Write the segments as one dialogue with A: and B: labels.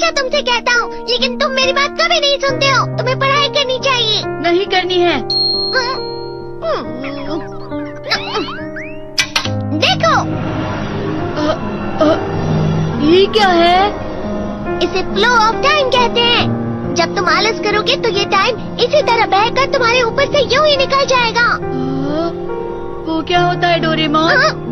A: हमेशा तुमसे कहता हूँ, लेकिन तुम मेरी बात कभी नहीं सुनते हो। तुम्हें पढ़ाई करनी चाहिए।
B: नहीं करनी है।
A: देखो,
B: ये क्या है?
A: इसे फ्लो ऑफ टाइम कहते हैं। जब तुम आलस करोगे तो ये टाइम इसी तरह बहकर तुम्हारे ऊपर से यूं ही निकल जाएगा।
B: वो क्या होता है डोरेमोन?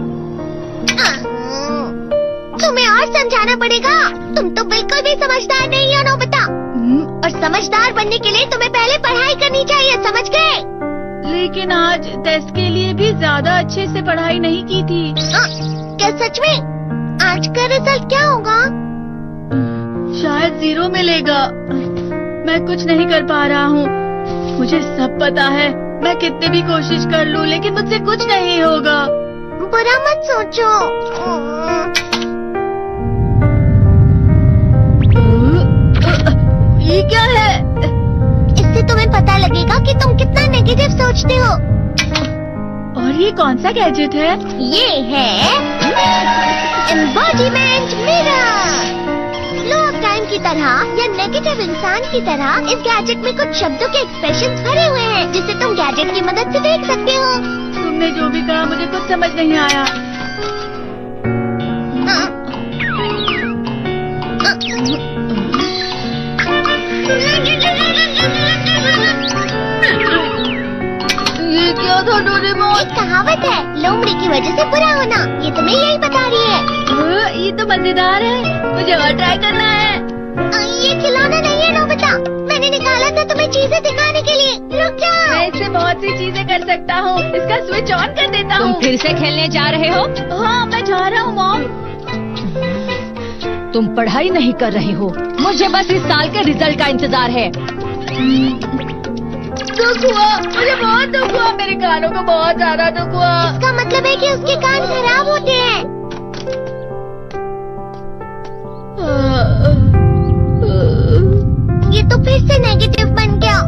A: तुम्हें और समझाना पड़ेगा। तुम तो बिल्कुल भी समझदार नहीं हो नोबिता। और समझदार बनने के लिए तुम्हें पहले पढ़ाई करनी चाहिए, समझ गए?
B: लेकिन आज टेस्ट के लिए भी ज्यादा अच्छे से पढ़ाई नहीं की थी।
A: क्या सच में? आज का रिजल्ट क्या होगा?
B: शायद 0 मिलेगा। मैं कुछ नहीं कर पा रहा हूँ। मुझे सब पता है। मैं कितनी भी कोशिश कर लूँ, लेकिन मुझसे कुछ नहीं होगा।
A: बुरा मत सोचो।
B: ये क्या है?
A: इससे तुम्हें पता लगेगा कि तुम कितना नेगेटिव सोचते हो।
B: और ये कौन सा गैजेट है?
A: ये है embodiment mirror. Flow of time की तरह या नेगेटिव इंसान की तरह इस गैजेट में कुछ शब्दों के एक्सप्रेशंस भरे हुए हैं, जिसे तुम गैजेट की मदद से देख सकते हो।
B: तुमने जो भी कहा मुझे कुछ समझ नहीं आया। ये क्या था डोरेमोन?
A: एक कहावत है, लोमड़ी की वजह से बुरा होना। ये तुम्हें यही बता रही है।
B: ये तो मजेदार है। मुझे और ट्राई करना है।
A: ये खिलौना नहीं है नोबिता। मैंने निकाला था तुम्हें चीजें दिखाने के लिए। रुक जाओ।
B: मैं इससे बहुत सी चीजें कर सकता हूँ। इसका स्विच ऑन कर देता हूँ।
C: तुम फिर से खेलने जा रहे हो?
B: हाँ, मैं जा रहा हूँ मॉम।
C: तुम पढ़ाई नहीं कर रहे हो। मुझे बस इस साल के रिजल्ट का इंतजार है।
B: दुख हुआ, मुझे बहुत दुख हुआ। मेरे कानों को बहुत ज्यादा दुख हुआ।
A: इसका मतलब है कि उसके कान खराब होते हैं। ये तो फिर से नेगेटिव बन गया।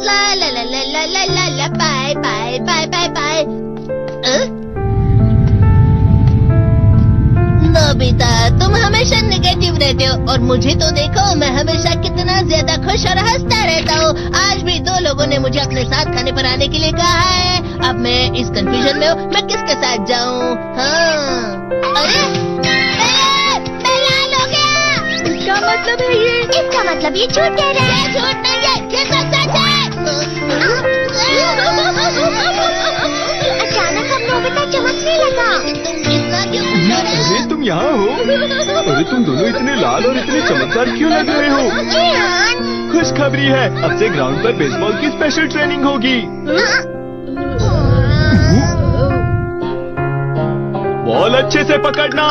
A: ला ला ला ला ला ला ला ला bye bye bye bye bye. Nobita, तुम हमेशा नेगेटिव रहते हो और मुझे तो देखो, मैं हमेशा कितना ज्यादा खुश और हंसता रहता हूँ। आज भी 2 लोगों ने मुझे अपने साथ खाने पर आने के लिए कहा है। अब मैं इस कंफ्यूजन में हूँ, मैं किसके साथ जाऊँ? हाँ, अरे मैं लाल हो गया।
B: इसका मतलब है ये?
A: इसका मतलब ये झूठ कह रहा है। झूठ नहीं है, ये तो सच है। अचानक हम नोबिता चमकने लगा। तुम इतना क्यों खुश हो रहे हो?
D: अरे तुम यहाँ हो? अरे तुम दोनों इतने लाल और इतने चमकदार क्यों लग रहे हो? खुशखबरी है, अब से ग्राउंड पर बेसबॉल की स्पेशल ट्रेनिंग होगी। बॉल अच्छे से पकड़ना।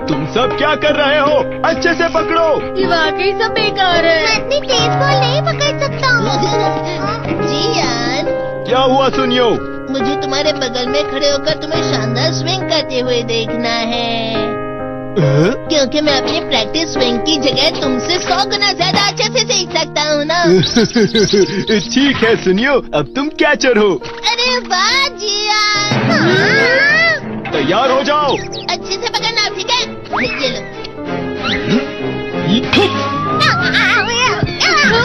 D: तुम सब क्या कर रहे हो? अच्छे से पकड़ो।
B: ये वाकई सब बेकार है।
A: मैं इतनी तेज बॉल नहीं पकड़ सकता हूँ। जियान,
D: क्या हुआ सुनियो?
A: मुझे तुम्हारे बगल में खड़े होकर तुम्हें शानदार स्विंग करते हुए देखना है, क्योंकि मैं अपनी प्रैक्टिस स्विंग की जगह तुमसे 100 गुना ज्यादा अच्छे से सीख सकता हूँ ना।
D: ठीक है सुनियो, अब तुम कैचर हो।
A: अरे वाह जियान।
D: तैयार हो जाओ।
A: अच्छे से पकड़ना, ठीक है? ये लो।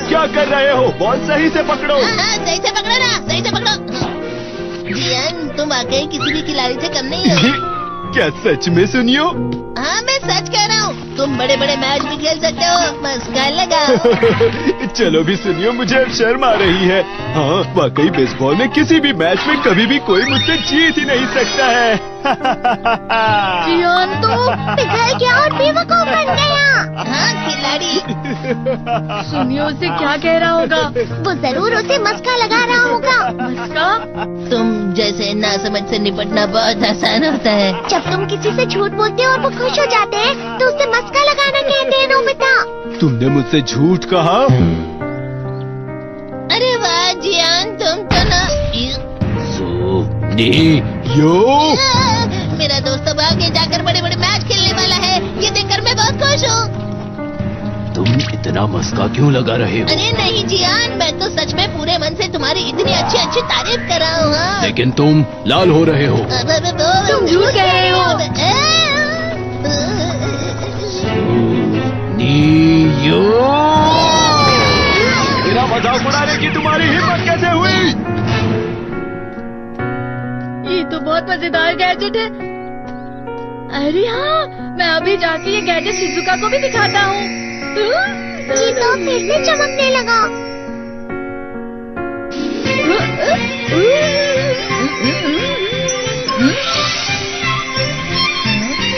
D: क्या कर रहे हो? बॉल सही से पकड़ो।
A: सही से पकड़ो ना, सही से पकड़ो। जियान, तुम वाकई किसी भी खिलाड़ी से कम नहीं हो।
D: क्या सच में सुनियो?
A: हाँ, मैं सच कह रहा हूँ। तुम बड़े बड़े मैच भी खेल सकते हो। मस्का लगाओ।
D: चलो भी सुनियो, मुझे अब शर्म आ रही है। हाँ, वाकई बेसबॉल में किसी भी मैच में कभी भी कोई मुझसे जीत ही नहीं सकता है।
B: जियान तो
A: पिघल गया और बेवकूफ बन गया। हाँ, खिलाड़ी।
B: सुनियो से क्या कह रहा होगा?
A: वो जरूर उसे मस्का लगा रहा होगा।
B: मस्का?
A: तुम जैसे नासमझ से निपटना बहुत आसान होता है। जब तुम किसी से झूठ बोलते हो और वो खुश हो जाते हैं, तो उसे मस्का लगाना कहते हैं नोबिता।
D: तुमने मुझसे झूठ कहा?
A: अरे वाह जियान, तुम तो ना।
D: यो,
A: मेरा दोस्त आगे जाकर बड़े बड़े मैच खेलने वाला है। ये देखकर मैं बहुत खुश हूँ।
D: तुम इतना मस्का क्यों लगा रहे हो?
A: अरे नहीं जियान, मैं तो सच में पूरे मन से तुम्हारी इतनी अच्छी अच्छी तारीफ कर रहा हूँ। हाँ।
D: लेकिन तुम लाल हो रहे हो।
A: तुम
B: झूठ कह रहे हो।
D: नीयो, मेरा मजाक उड़ाने की तुम्हारी हिम्मत कैसे हुई?
B: ये तो बहुत मजेदार गैजेट है। अरे हाँ, मैं अभी जाके ये गैजेट शिजुका को भी दिखाता हूँ।
A: जी तो फिर से चमकने लगा।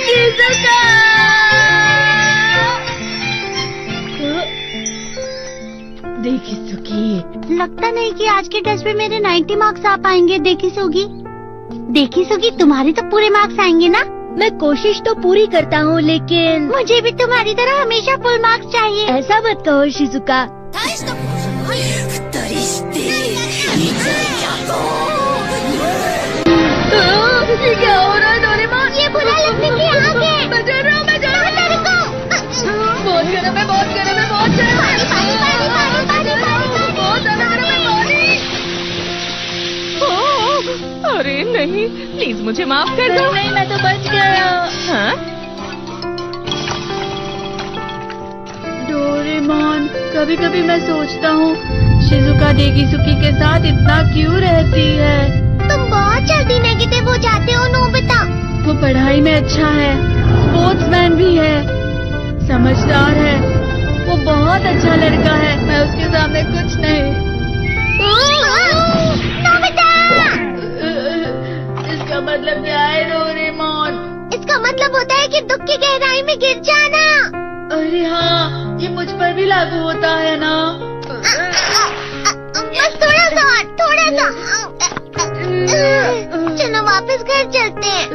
B: शिजुका! देखी सुगी,
E: लगता नहीं कि आज के टेस्ट में मेरे 90 मार्क्स आ पाएंगे। देखी सुगी तुम्हारे तो पूरे मार्क्स आएंगे ना?
C: मैं कोशिश तो पूरी करता हूँ, लेकिन
E: मुझे भी तुम्हारी तरह हमेशा फुल मार्क्स चाहिए।
C: ऐसा मत कहो शिजुका।
B: ये क्या हो रहा है डोरेमोन?
E: ये बुरा लगने की आग है।
B: मैं डर रहा हूँ, मैं डर रहा हूँ। बहुत गर्म है, बहुत गर्म है, बहुत गर्म है। बहुत ज्यादा गर्म है पानी।
F: अरे नहीं, प्लीज मुझे माफ कर दो।
B: नहीं, मैं तो बच गया।
F: हाँ?
B: डोरेमोन, कभी कभी मैं सोचता हूँ शिजुका डेगिसुकी के साथ इतना क्यों रहती है।
E: तुम बहुत जल्दी नेगेटिव हो जाते हो नोबिता।
B: वो पढ़ाई में अच्छा है, स्पोर्ट्समैन भी है, समझदार है। वो बहुत अच्छा लड़का है। मैं उसके सामने कुछ नहीं।
E: नोबिता!
B: इसका मतलब क्या है डोरेमोन?
E: इसका मतलब होता है कि दुख की गहराई में गिर जाना।
B: अरे हाँ, ये मुझ पर भी लागू होता है ना।
E: बस थोड़ा सा और, थोड़ा सा। चलो वापस घर चलते हैं।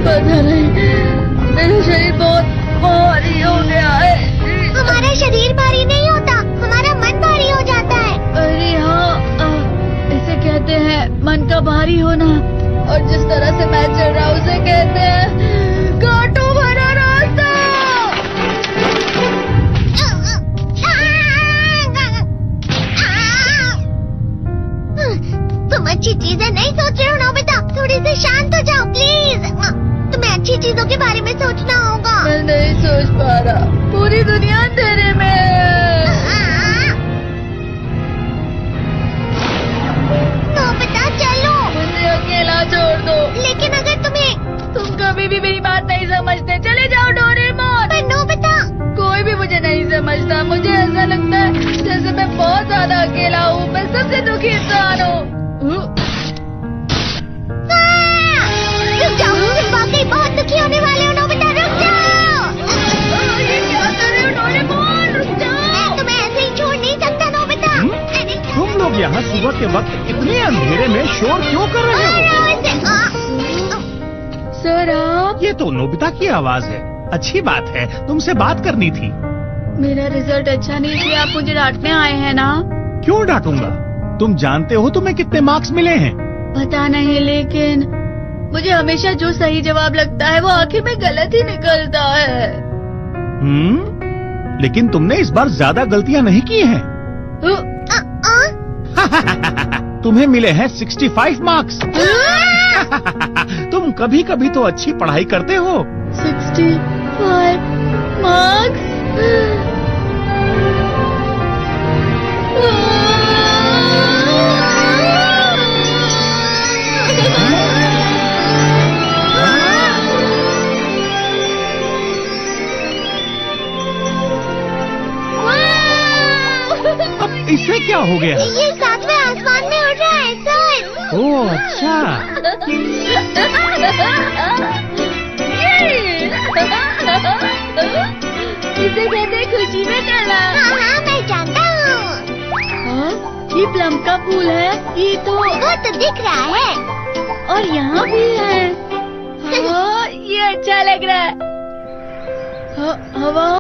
B: पता नहीं, मेरा शरीर बहुत भारी हो गया है।
E: हमारा शरीर भारी नहीं होता, हमारा मन भारी हो जाता है।
B: अरे हाँ, इसे कहते हैं मन का भारी होना। और जिस तरह से मैं चल रहा हूँ उसे कहते हैं कांटों भरा रास्ता।
E: तुम अच्छी चीजें नहीं सोच रहे हो नोबिता। थोड़ी सी शांत हो जाओ प्लीज। तुम्हें अच्छी चीजों के बारे में सोचना होगा।
B: मैं नहीं सोच पा रहा, पूरी दुनिया अंधेरे में है।
E: नोबिता चलो।
B: मुझे अकेला छोड़ दो।
E: लेकिन अगर
B: तुम कभी भी मेरी बात नहीं समझते, चले जाओ डोरेमोन।
E: पर नोबिता।
B: कोई भी मुझे नहीं समझता। मुझे ऐसा लगता है जैसे मैं बहुत ज्यादा अकेला हूँ। मैं सबसे दुखी इंसान हूँ।
E: रुक जाओ, तुम वाकई बहुत दुखी होने वाले हो नोबिता। रुक जाओ।
B: ये क्या कर रहे हो डोरेमोन? रुक जाओ।
E: मैं तुम्हें ऐसे ही छोड़ नहीं सकता नोबिता। अरे
G: तुम लोग यहाँ सुबह के वक्त इतने अंधेरे में शोर क्यों कर रहे हो?
B: सर आप?
G: ये तो नोबिता की आवाज है। अच्छी बात है, तुमसे बात करनी थी।
B: मेरा रिजल्ट अच्छा नहीं इसलिए आप मुझे डांटने आए हैं ना?
G: क्यों डांटूंगा? तुम जानते हो तुम्हें कितने मार्क्स मिले हैं?
B: पता नहीं, लेकिन मुझे हमेशा जो सही जवाब लगता है वो आखिर में गलत ही निकलता है।
G: लेकिन तुमने इस बार ज्यादा गलतियाँ नहीं की हैं। तुम्हें मिले हैं 65 मार्क्स। तुम कभी कभी तो अच्छी पढ़ाई करते हो।
B: 65 मार्क्स?
G: अब इससे क्या हो गया?
E: ये सातवें आसमान में उड़ रहा है सर।
G: ओह अच्छा।
B: इसे कहते हैं खुशी में चला।
E: हाँ हाँ मैं जानता हूँ।
B: हाँ, ये प्लम का फूल है। ये तो
E: वो तो दिख रहा है।
B: और यहाँ भी है। हाँ, ये अच्छा लग रहा है। हवा